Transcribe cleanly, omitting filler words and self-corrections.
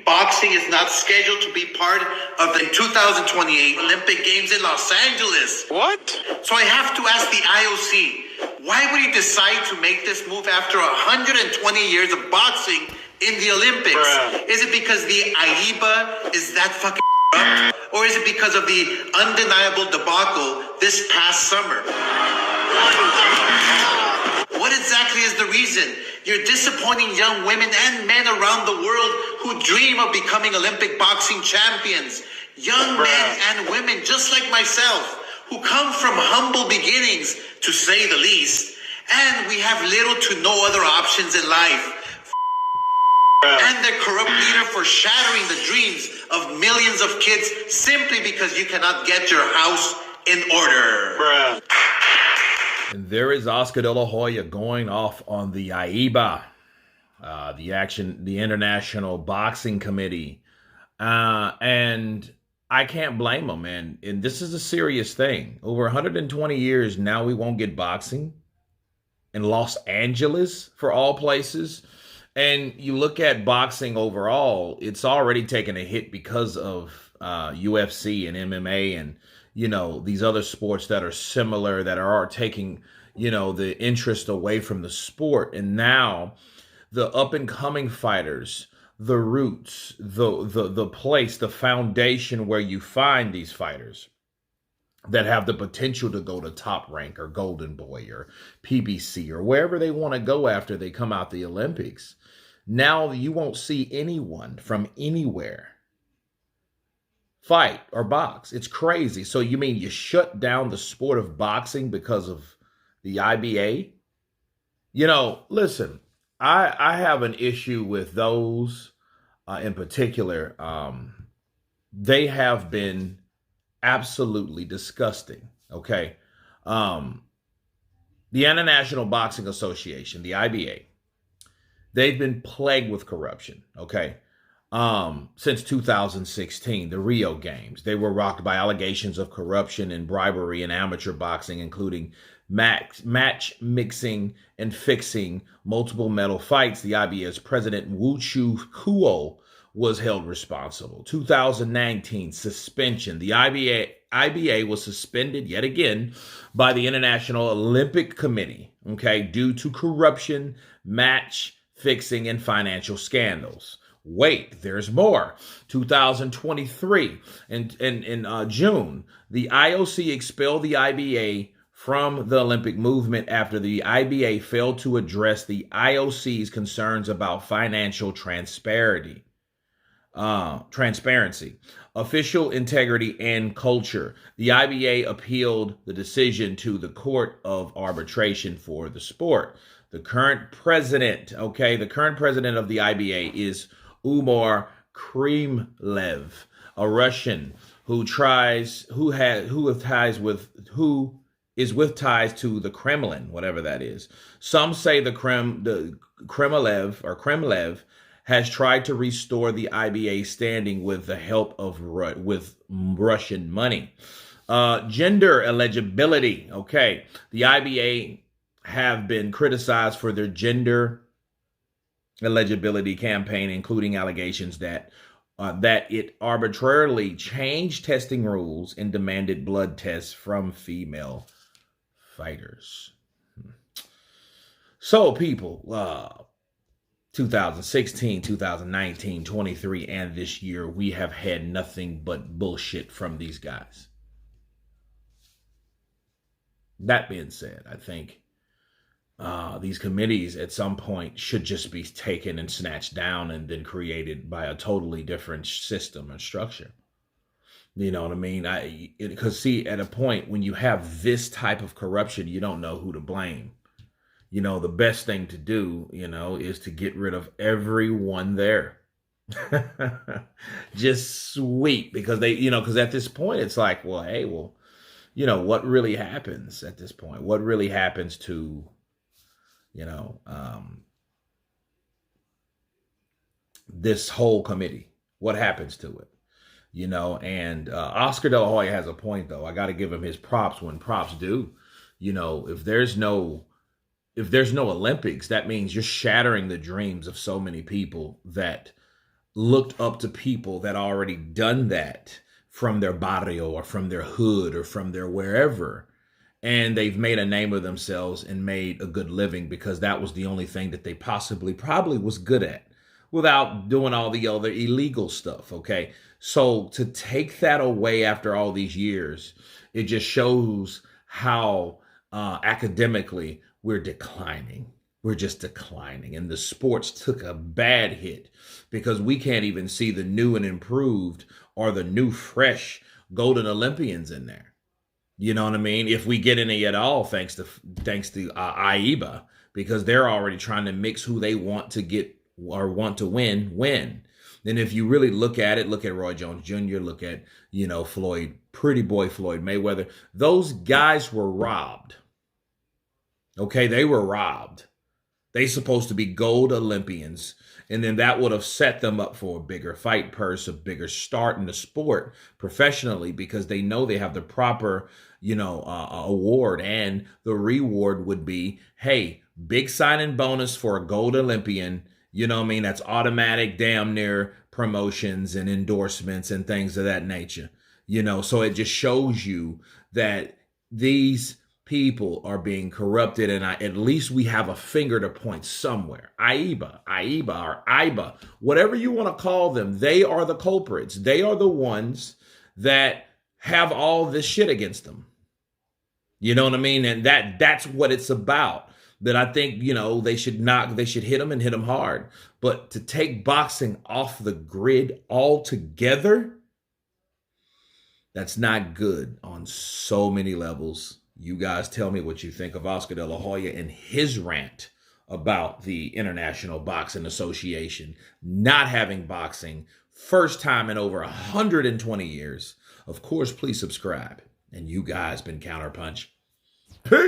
boxing is not scheduled to be part of the 2028 Olympic Games in Los Angeles. What? So I have to ask the IOC, why would he decide to make this move after 120 years of boxing in the Olympics? Bruh. Is it because the AIBA is that fucking up? Or is it because of the undeniable debacle this past summer? What exactly is the reason? You're disappointing young women and men around the world who dream of becoming Olympic boxing champions. Young men and women just like myself who come from humble beginnings, to say the least. And we have little to no other options in life. And their corrupt leader for shattering the dreams of millions of kids simply because you cannot get your house in order. And there is Oscar De La Hoya going off on the AIBA, the International Boxing Committee. And I can't blame him, man. And this is a serious thing. Over 120 years, now we won't get boxing in Los Angeles, for all places. And you look at boxing overall, it's already taken a hit because of UFC and MMA and, you know, these other sports that are similar, that are taking, you know, the interest away from the sport. And now the up and coming fighters, the roots, the place, the foundation where you find these fighters that have the potential to go to Top Rank or Golden Boy or PBC or wherever they want to go after they come out the Olympics. Now you won't see anyone from anywhere fight or box. It's crazy. So you mean you shut down the sport of boxing because of the IBA? You know, listen, I have an issue with those in particular. They have been absolutely disgusting. Okay. The International Boxing Association, the IBA, they've been plagued with corruption. Okay. Since 2016, the Rio Games, they were rocked by allegations of corruption and bribery in amateur boxing, including match mixing and fixing multiple medal fights. The IBA's president, Wu Chu Kuo, was held responsible. 2019 suspension. The IBA was suspended yet again by the International Olympic Committee, okay, due to corruption, match fixing, and financial scandals. Wait, there's more. 2023, in June, the IOC expelled the IBA from the Olympic movement after the IBA failed to address the IOC's concerns about financial transparency, official integrity, and culture. The IBA appealed the decision to the Court of Arbitration for the Sport. The current president of the IBA is Umar Kremlev, a Russian who is with ties to the Kremlin, whatever that is. Some say the Kremlev has tried to restore the IBA standing with the help of Russian money. Gender eligibility. Okay, the IBA have been criticized for their gender eligibility campaign, including allegations that it arbitrarily changed testing rules and demanded blood tests from female fighters. So people, 2016, 2019, 23, and this year, we have had nothing but bullshit from these guys. That being said, I think these committees at some point should just be taken and snatched down and then created by a totally different system and structure. You know what I mean? Because see, at a point when you have this type of corruption, you don't know who to blame. You know, the best thing to do, you know, is to get rid of everyone there. Just sweep, because because at this point it's like, well, hey, well, you know, what really happens at this point? What really happens to, this whole committee? What happens to it? And Oscar De La Hoya has a point, though. I got to give him his props when props due. If there's no Olympics, that means you're shattering the dreams of so many people that looked up to people that already done that from their barrio or from their hood or from their wherever. And they've made a name of themselves and made a good living because that was the only thing that they probably was good at without doing all the other illegal stuff. Okay. So to take that away after all these years, it just shows how academically we're declining. We're just declining. And the sports took a bad hit because we can't even see the new and improved or the new fresh golden Olympians in there. You know what I mean? If we get any at all, thanks to AIBA, because they're already trying to mix who they want to get or want to win. Then if you really look at it, look at Roy Jones Jr., look at, Floyd, pretty boy Floyd Mayweather. Those guys were robbed. Okay, they were robbed. They supposed to be gold Olympians. And then that would have set them up for a bigger fight purse, a bigger start in the sport professionally, because they know they have the proper, award. And the reward would be, hey, big signing bonus for a gold Olympian. You know what I mean? That's automatic, damn near promotions and endorsements and things of that nature. So it just shows you that these people are being corrupted, and at least we have a finger to point somewhere. AIBA, or IBA, whatever you want to call them, they are the culprits. They are the ones that have all this shit against them. You know what I mean? And that's what it's about. That I think, they should hit them and hit them hard. But to take boxing off the grid altogether, that's not good on so many levels. You guys tell me what you think of Oscar De La Hoya and his rant about the International Boxing Association not having boxing, first time in over 120 years. Of course, please subscribe. And you guys been Counterpunch. Hey!